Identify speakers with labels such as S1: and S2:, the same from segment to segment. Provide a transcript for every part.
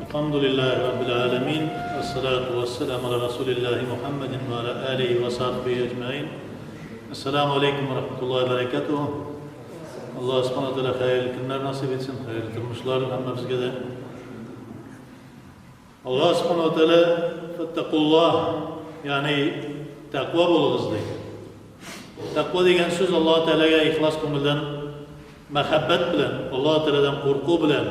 S1: Elhamdülillahi Rabbil alemin. Esselatu vesselamu ala Resulillahi Muhammedin ve ala alihi ve sahbihi ecmain. Esselamu aleyküm ve rahmetullahi ve berekatuhu. Allah subhanahu wa ta'ala hayırlı günler nasip etsin. Hayırlı durmuşlar hemmemizge de. Allah subhanahu wa ta'ala fettekullah, yani takva bulunuz deydi. Takva degen söz Allah Teala'ya ihlas ko'ngildan, muhabbet bilen, Allah Teala'dan korku bilen,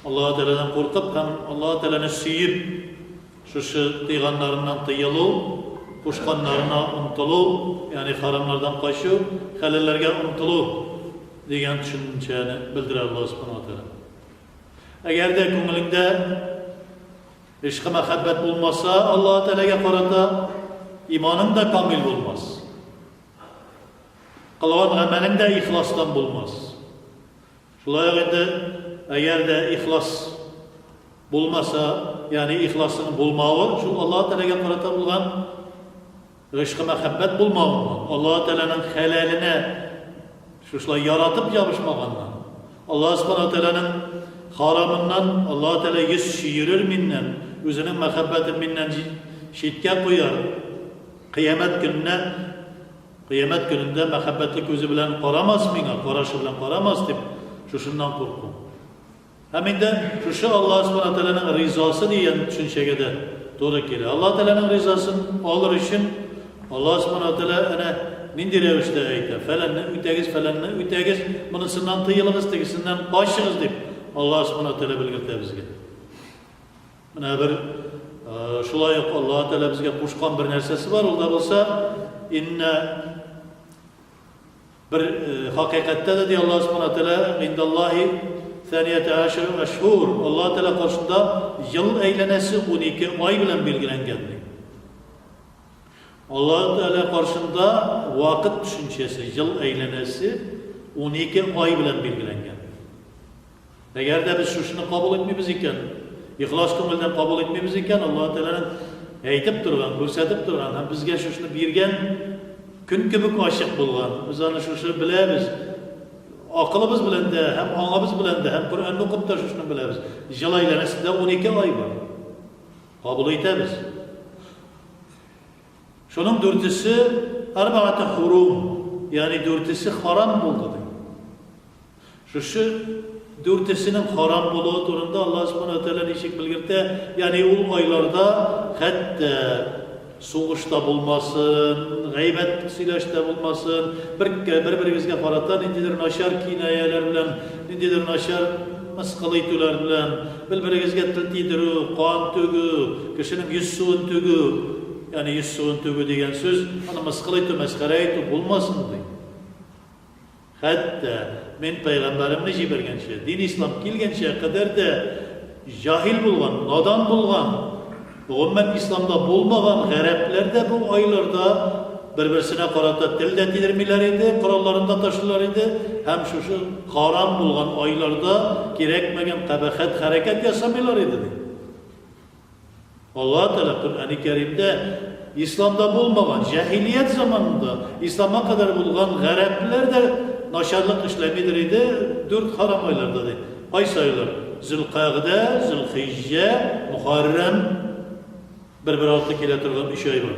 S1: Allah Teala'dan korkup hem Allah Teala'nı suyup, şu tıyganlarından tıyılı, kuşkanlarına umtulu, yani haramlardan kaçı, halillerge umtulu degen düşünceni bildirir Allah subhanahu wa ta'ala. Eğer de ko'ngilingde ishqi muhabbet bulmasa, Allah Teala'ga qarata imanın da kamil bulmaz. Qılgan amalin de ihlasdan bulmaz. Şulay endi eğer de ihlas bulmasa, yani ihlasını bulmağı, şu Allah Teala'ga qarata bulgan ishqi muhabbet bulmağı, Allah Teala'nın helaline şuşlar yaratıp yapışmağından, Allah subhanahu Teala'nın haramından, Allah Teala yüz şiirir minnen, özünün muhabbeti minnen şitke koyar. Kıyamet gününde muhabbetli gözü bilen qaramaz mıyım, qaraşı bilen qaramaz deyip, şundan korkum. Hemen de şu Allah subhanahu Teala'nın rizası diyen düşünceye de doğru geliyor. Allah Teala'nın rizasını alır için, Allah subhanahu Teala ana nindi revişte ayta, falanını ütegiz, bunusından tıyılığız, tegisinden başığız deyip, Allah subhanahu Teala bilgirdi bizge. Buna bir şulay Allah Teala bizge kuşkan bir nersesi var, o da olsa inne bir hakikatte de diye Allah subhanahu Teala indallahi thaniyete aşırı eşhur, Allah Teala karşısında yıl eylenesi 12 ay bilen bilgilengendi. Allah Teala karşısında vakit düşüncesi, yıl eylenesi 12 ay bilen bilgilengendi. Eğer de biz şunu kabul etmemiz iken, ihlas ko'ngildan kabul etmemiz iken, Allah Teala'nın aytib turgan, ko'rsatib turgan, hem bizga shuni bergan kun gibi aşık bulgan. Biz ana shuni bilamiz. Aqlimiz bilan da, hem ongimiz bilan da, hem Qur'onni o'qib da shuni bilamiz. Yil aylanasida 12 oy bor. Qabul etamiz. Şunun dörtüsü arba'atu hurum, yani dörtüsü haram bo'ldi. Şu dörtüsünün haram buluğu turunda Allah subhanahu teala nişik bilgirdi. Yani o aylarda hatta soğuşta bulmasın, gıybet silaşta bulmasın, birbirimize qarata nindidir naşar kinayeler bilen, nindidir naşar masqalaytular bilen, birbirimize til tiydiru, qon tögü, kişinin yüz suun tögü, yani yüz suun tögü degen söz, ana masqalaytu, masqaraytu bulmasın deydi. Hatta men peygamberimni jibergençe, din İslam kelgençe kadar da jahil bulgan, nadan bulgan, ümmet İslam'da bulmagan Araplar da bu aylarda bir-birisine qarata tilde tidirmiler idi, kurallarında taşırlar idi. Hem şu haram bulgan aylarda gerekmegen kabahat hareket yasamıyorlar idi. Allah Teala Kur'an-ı Kerim'de İslam'da bulmagan, cahiliyet zamanında İslam'a kadar bulgan Araplar da naşarlık işlemidir idi, 4 haram aylarda idi. Ay sayılar, Zilqa'da, Zilhicce, Muharrem, bir altı kile turgan 3 ay var.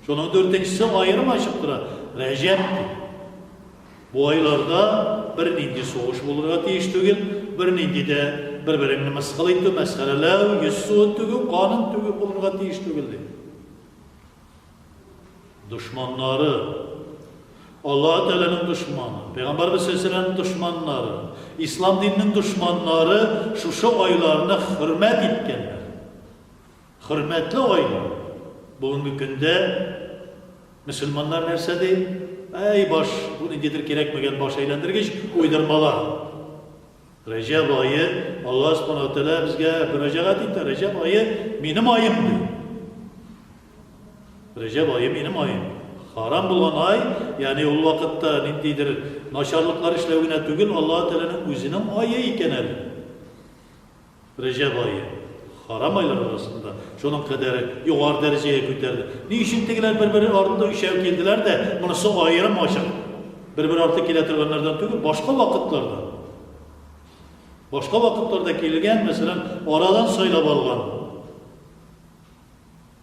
S1: Şunun 4'üncüsü ayrım açıptır, Recep. Bu aylarda bir nindi soğuş bulurga teyiş tügül, bir nindi de birbirini mesqalaytı, mesqalalav, yüz suun tügül, kanun tügül bulurga teyiş tügüldü. Düşmanları, Allah Teala'nın düşmanı, Peygamber Aleyhisselam'ın düşmanları, İslam dininin düşmanları şu aylarına hürmet etkenler. Hürmetli aylar. Bugünkü günde Müslümanlar nerse değil, ey baş, bu nedir gerekmegen baş eğlendirgeç, uydurmalar. Recep ayı, Allah subhanahu teala bizge müracaat etti, Recep ayı benim ayımdı. Recep ayı benim ayım. Haram bulan ay, yani o vakitte nindidir naşarlıklar işlevine tügül Allah Teala'nın özünün ayı iken el. Recep ayı. Haram aylar arasında. Şunun kadarı yukarı dereceye götürdü. Niçin tekiler birbiri ardında işev geldiler de bunu ayrım aşık. Birbiri artık iletirganlardan tügül başka vakitlerde. Başka vakitlerde kelgan, mesela oradan saylab algan.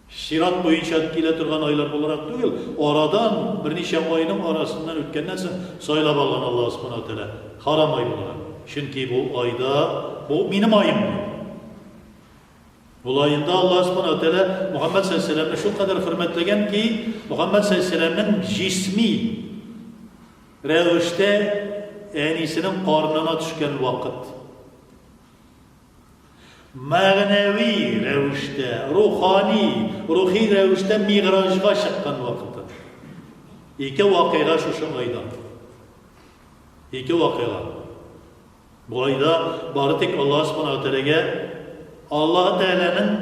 S1: Şirat boyunca kile turgan aylar olarak değil, oradan bir neçe ayının arasından ötkendan so'ng saylab algan Allah subhanahu wa ta'ala haram ay olarak. Çünkü bu ayda, bu benim ayım. Bu ayında Allah subhanahu wa ta'ala Muhammed sallallahu aleyhi ve sellem'ni şu kadar hürmetleyen ki Muhammed sallallahu aleyhi ve sellem'nin cismi revişte enisinin karnına düşken vakit. Mağnevi revişte, ruhi revişte miğrajga çıkan vakit. İki vakıya şu ayda. İki vakıya. Bu ayda baritik Allah subhanahu wa ta'ala'ga Allah Teala'nın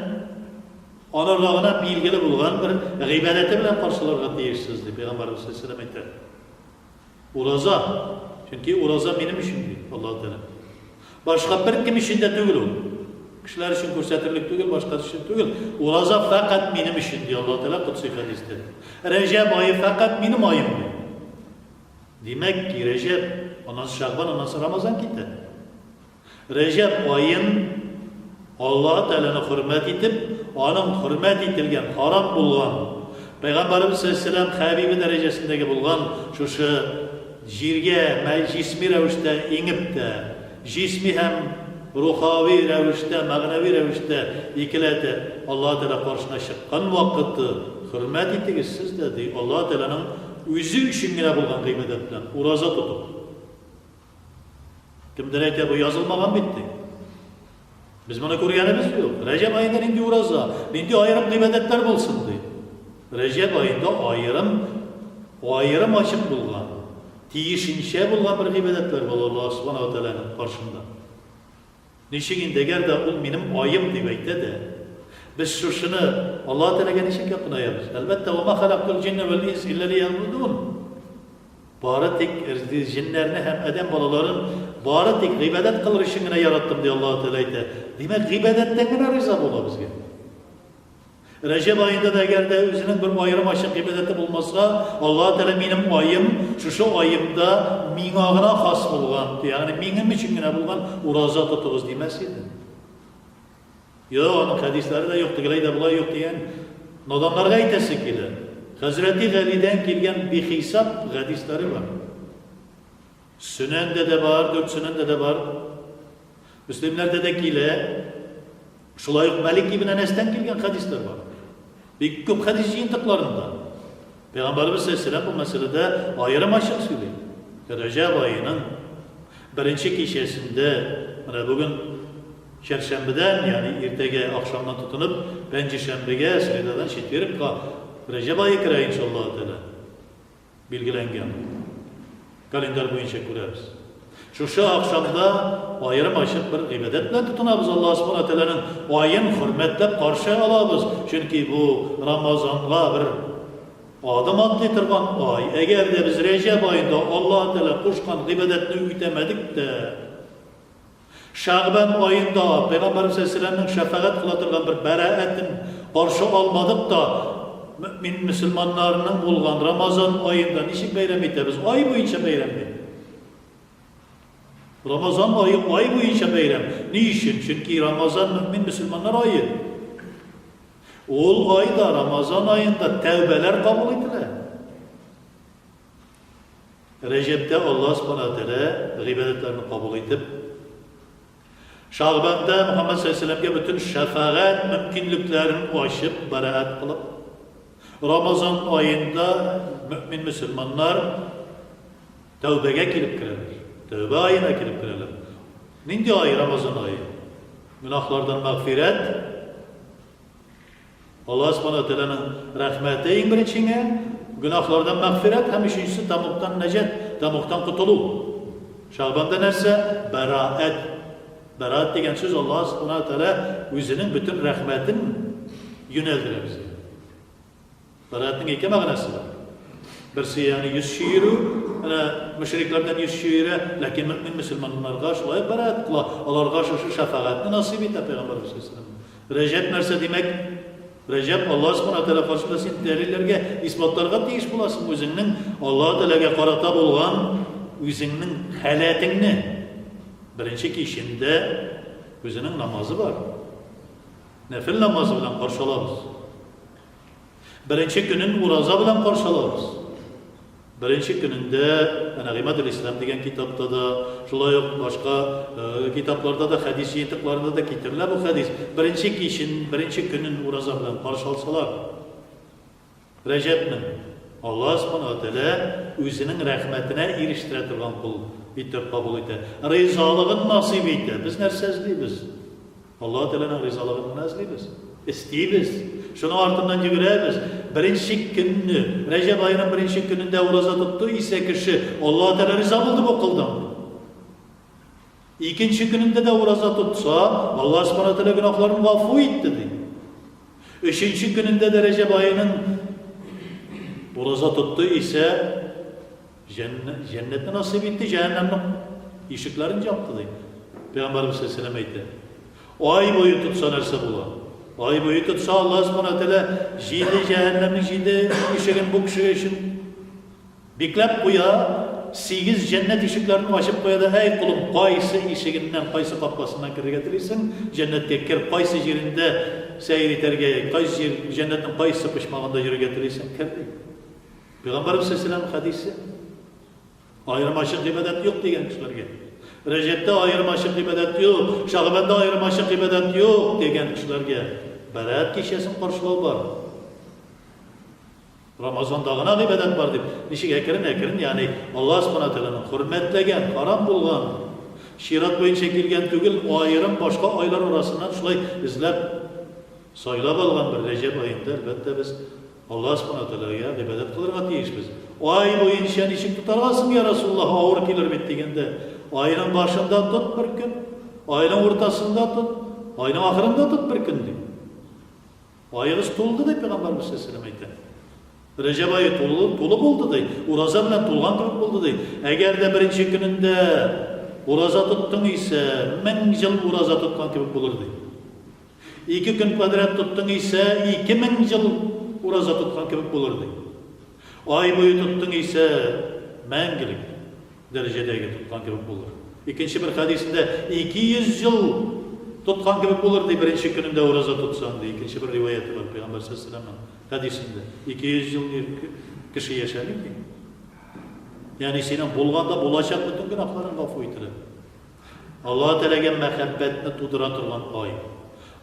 S1: onurluğuna bilgili bulgan bir gıybadeti bilen karşılarga değişsizdi. Peygamberimiz sallallahu aleyhi ve sellem aytadi. Uraza. Çünkü uraza benim işimdi Allah Teala. Başka bir kim işinde değil o. Kişiler için көрсәтерлек түгел, başka için түгел. Uraza fakat benim işimdi Allah Teala kutsi hadiste. Recep ayı fakat benim ayımdı. Demek ki Recep, ondan Şaban, ondan Ramazan gitti. Recep ayın Allah Teala'nı hürmet edip, onun hürmet edilgen, haram bulgan, Peygamberimiz sallallahu aleyhi ve sellem Habibi derecesindeki bulgan, şu jirge, cismi revişte inip de, cismi hem ruhavi revişte, mağnevi revişte ikilete Allah Teala karşına çıkan vakitte hürmet ettiniz siz dedi. Allah Teala'nın özü için yine bulgan kıymedetten, uraza tutup. Kimdir ete bu yazılmadan bitti. Biz bunu koruyanımız yok. Recep ayında indi uraza, indi ayrım kıymetler bulsun diye. Recep ayında ayrım açık bulgan, tiyişinşe bulgan bir kıymetler var Allah subhanahu wa ta'ala'nın karşında. Nişigin deger de o benim ayım demekte de, biz şunu Allah Teala'ya nişik yapınayız. Elbette o ma halaktul cinne vel ins illa liya'budun. Baratik cinlerini hem eden balaların baratik gıybedet kılır işine yarattım diye Allah Teala aytadi. Demek gıybedetten gene rıza bola bizge. Recep ayında da eğer de özünün bir ayrım aşık gıybedeti bulmasa Allah Teala benim ayım, şu ayımda minağına has bulgan, yani minim için gene bulgan uraza tutuguz demesiydi. Yok, onun hadisleri de yoktu, gileyde bulay yok diyen adamlarga aytası gelir. Hazreti Ali'den gelgen bir hesap hadisleri var. Sünende de var, 4 sünende de var. Müslimlerde de gile, şulayık Malik ibn Enes'ten gelgen hadisler var. Bir köp hadis yintiklarında. Peygamberimiz sallallahu aleyhi ve sellem bu meselede ayrım açık söylüyor. Recep ayının birinci kişisinde, bugün Çarşambeden yani ertege akşamdan tutunup Pençişembege Sredadan şitverip Recep ayı kira inşallah Teala bilgilengen. Kalender boyunca kurarız. Şu akşamda ayrım açıp bir ibadetle tutunabız Allah subhanahu teala'nın ayın hürmetle karşı alabız. Çünkü bu Ramazan'a bir adım atlaytırgan ay. Eğer de biz Recep ayında Allah Teala kuşkan ibadetini ütemedik de Şaban ayında Peygamberimiz sallallahu aleyhi ve sellem'in şefaat kılatırgan bir beraetin karşı almadık da mümin Müslümanlarının bulgan Ramazan ayında nişik bayram etmemiz? Ay boyunca bayram etmemiz. Ramazan ayı ay boyunca bayram. Niçin? Çünkü Ramazan mümin Müslümanlar ayı. O ayda Ramazan ayında tevbeler kabul edilir. Recep'te Allah subhanahu teala ibadetlerini kabul edip Şaban'da Muhammed sallallahu aleyhi ve sellem'e bütün şefaat mümkünlüklerini aşıp beraat kılıp Ramazan ayında mümin Müslümanlar tevbeye gelip girerler. Tevbe ayına gelip girerler. Nindi ayı Ramazan ayı? Günahlardan mağfiret, Allah subhanahu teala'nın rahmeti birinçine, günahlardan mağfiret, hem üçüncüsü tamuktan necet, tamuktan kutulu. Şaban'da neyse? Beraat. Beraat degen söz Allah subhanahu teala özünün bütün rahmetini yöneldirir bize. Beraatın iki mağnası var. Birisi yani yüz şiiri, müşriklerden yüz şiiri, lakin mümin Müslümanlar karşılayıp beraat kılar. Allah karşı şu şefaatini nasip etti Peygamberimiz sallallahu aleyhi ve sellem. Recep nerse demek? Recep Allah subhanahu teala karşısında sen delillerge, ispatlarga deyiş bulasın özünün Allah teala'ga karata bulgan özünün halatini, Birinchi kişinde o'zining namozi bor. Nafil namozi bilan qarshi olamiz. Birinchi kunin uroza bilan qarshi olamiz. Birinchi kunida ana G'imatul Islom degan kitobda da, shunday boshqa kitoblarda da, hadis yetiqlarida da keltiriladi bu hadis. Birinchi kishin birinchi kunin uroza bilan qarshi olsalar, Rajabni Allah subhanahu wa ta'ala o'zining rahmatine eriştire turgan qul bitib qabul etdi. Rizolig'ini nasib etdi. Biz narsa izlaymiz. Allah Teala'nın rizolig'ini izlaymiz. İsteymiz. Şunu ardından yuguramiz. Birinchi kunni, Rajab oyining birinchi kunida uroza tutdi ise kishi Allah Teala rizo bo'ldi bu qildim. İkinci gününde de uroza tutsa Allah subhanahu wa ta'ala gunohlarini g'afur etdi deydi. Üçüncü gününde de Rajab oyining uroza tuttu ise cennetni nasip etti, cehennemnin eshiklerini yaptı deydi. Peygamberimiz sallallahu aleyhi ve sellem aytdi. Oy boyu tutsa narsa bo'lar. Oy boyu tutsa Allah subhanahu wa ta'ala jiydi cehennemni jiydi eshigini bu kishi uchun beklab qo'ya, 8 cennet eshiklerini ochib qo'yadi. Ey qulim, qaysi eshigindən, qaysi qapqasidan kirga tilaysan, cennetga kir, qaysi yerinde sayr eterga, qaysi yer cennetning qaysi pishmog'ida yurga tilaysan, kir. Peygamberimiz sallallahu aleyhi ve sellem hadisi. Ayırmaşık ibadet yok degan kishilarga. Rajabda ayırmaşık ibadet yok, Şaban'da ayırmaşık ibadet yok degan kishilarga Berat kechasini qarshilov bor. Ramazondagina ibadet bor deb, nishig akirin, ya'ni Alloh subhanahu wa ta'alaning hurmatlagan, harom bo'lgan, shirat bo'yicha kelgan tugul, ayrim boshqa oylar orasidan shulay izlab saylab olgan bir Rajab oyida albatta biz Allah subhanahu wa ta'alaga ibadat qilishga tiyishmiz. Oy bo'yicha nishing tutarasın ya Rasulullah, ağır kelir bit deganda, oyning boshida tut bir kun, oyning o'rtasida tut, oyning oxirida tut bir kun deb. Oyingiz to'ldi deb Peygamberimiz sallallohu alayhi vasallam aytdi. Rajab oyi to'lib bo'ldi deydi. Uroza bilan to'lgan turib bo'ldi deydi. Agarda birinchi kunida uroza tutding ise 1000 yil uroza tutgan gibi bo'lar deydi. 2 kun qadrat tutding ise 2000 yil uroza tutgan gibi bo'lar deydi. Oy boyu tutding ise mangilik darajadagi tutgan gibi bo'lar. İkinci bir hadisinde 200 yıl tutgan gibi bo'lar deydi birinchi kunida uroza tutsan deydi. İkinci bir rivayeti var Peygamber sallallahu aleyhi ve sellem'in hadisinde. 200 yıl kishi yashaylik deydi. Yani senin bo'lganda bo'lajak bütün günahlarını g'afur etiladi. Allah Teala'ga muhabbatni tug'dira turgan oy.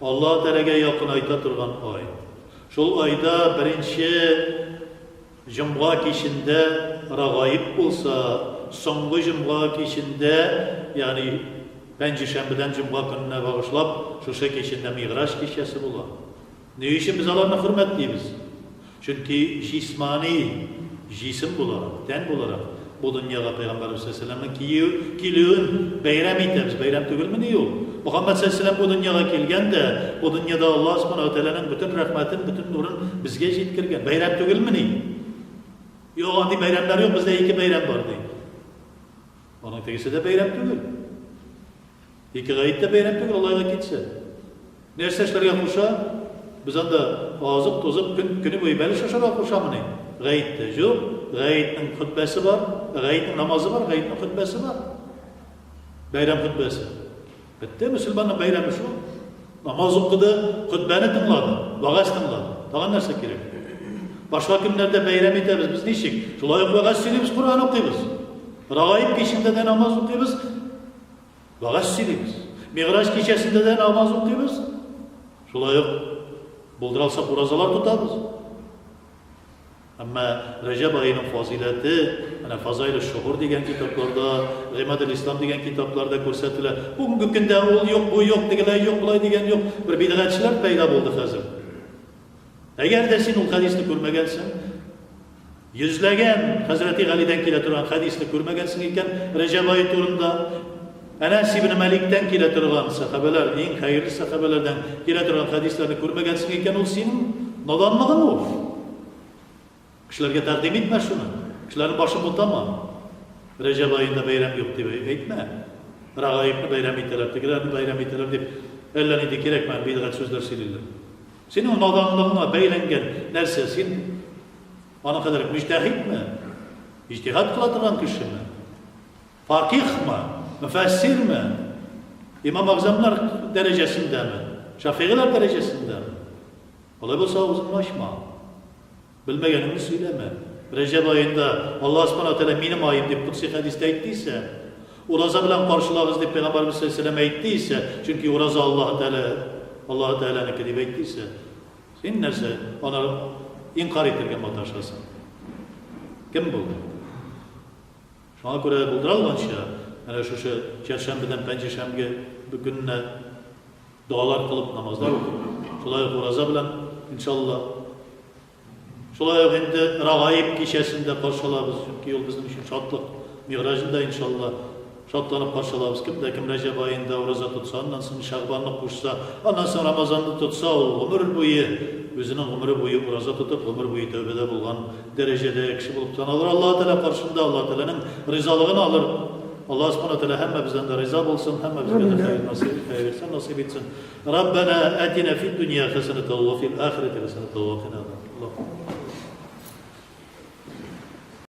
S1: Allah Teala'ga yaqin ayta turgan oy. Şol ayda birinchi Cumğa kişinde ragayip olsa, so'nggi Cumğa kişinde, yani Panjshanbeden Cumğa gününe bağışlap, şuşa kişinde Mi'raj kişesi bo'lar. Ne için biz alarni hurmatlaymiz? Çünkü jismani, jisim bo'lar, ten bo'lar. Bu dunyoga Peygamberimiz sallallohu alayhi ve sellem'in keluvin bayram etamiz. Bayram tugilmi yo'q? Muhammed sallallohu alayhi ve sellem bu dunyoga kelganda, bu dunyoda Allah subhanahu wa ta'alaning bütün rahmatini, bütün nurini bizga yetkirgan. Bayram tugilmi? Yo'q, andi bayramlar yo'q, bizda 2 bayram bor deydi. Onun tegisida bayram tugil. 2 g'ayitda bayram tugil, Allohga ketsa. Narsa ishlarga qo'sha, biz anda oziq to'zib kuni bo'yi bali shoshara qo'shamini. G'ayitda yo'q, g'ayitning xutbasi bor, g'ayitning namozi bor, g'ayitning xutbasi bor. Bayram xutbasi. Bitta musulmonning bayrami shu. Namoz o'qidi, xutbani tingladi, va'z tingladi. Tag'in narsa kerak. Başka günlerde bayram etamiz, biz nechik? Shulay va'z söyleymiz, Qur'on o'qiymiz. Rag'ayib kechasida de namoz o'qiymiz, va'z söyleymiz. Mi'raj kechasida de namoz o'qiymiz. Shulay bo'ldiralsa urozalar tutamiz. Ama Rajab oyining fazilati, ana Fazail shuhur degan kitoblarda, G'imatul Islom degan kitoblarda ko'rsatiladi. Bugungi kunda u yo'q, bu yo'q deganlar yo'q, bulay degan yo'q. Bir bid'atchilar paydo bo'ldi hozir. Agar da sen o hadisni ko'rmagansan, yuzlagan Hazreti Ali'den kela turgan hadisni ko'rmagansan ekan, Rajab oyi turunda Anas ibn Malik'ten kela turgan sahabeler, eng xayrli sahabelerden kela turgan hadislarni ko'rmagansan ekan, o sening nodonlig'ing u. Kishilarga taqdim etma shuni. Kishilarning boshini o'tama. Rajab oyida bayram yo'q deb aytma. Rag'ayibni bayram etalar, tegilarni bayram etalar deb ellanida kerak men bid'at so'zlar söyleyirler. Senin nodonlig'ingga baylangan narsa sen ana qadar mujtahidmi? İctihad qiladigan kishimi? Faqihmi? Mufassirmi? İmam-ı Azamlar derecesinde mi? Şafiiler derecesinde mi? Olay olsa ağzını açma. Bilmeyenini söyleme. Recep ayında Allah subhanahu teala benim ayım deyip kutsi hadiste ettiyse, uraza bilen karşılarız deyip Peygamberimiz sallallahu aleyhi ve sellem ettiyse, çünkü uraza Allah Teala'nın kedip ettiyse, sen nerse ona inkar ettirgen bataşasın. Kim buldu? Şuna göre bulduralım şey. Yani şu çarşambeden pençeşemge bugünne dualar kılıp namazlar okup, şolay uraza bilen inşallah şolay şimdi rağayip kişisinde karşılarız. Çünkü yol bizim için şatlık. Mi'racında inşallah şatlanıp karşılarız. Kim Recep ayında uraza tutsa, ondan sonra Şaban'ı kuşsa, ondan sonra Ramazan'ı tutsa, o ömür boyu, özünün ömrü boyu uraza tutup, ömür boyu tövbede bulgan derecede kişi bulup tanılır. Allah-u Teala karşında Allah-u Teala'nın rızalığını alır. Allah subhanahu teala hem bizden de rıza olsun, hem bize de hayır nasip etsin. Rabbena atina fid dünya haseneten ve fil ahireti haseneten ve qina azaban.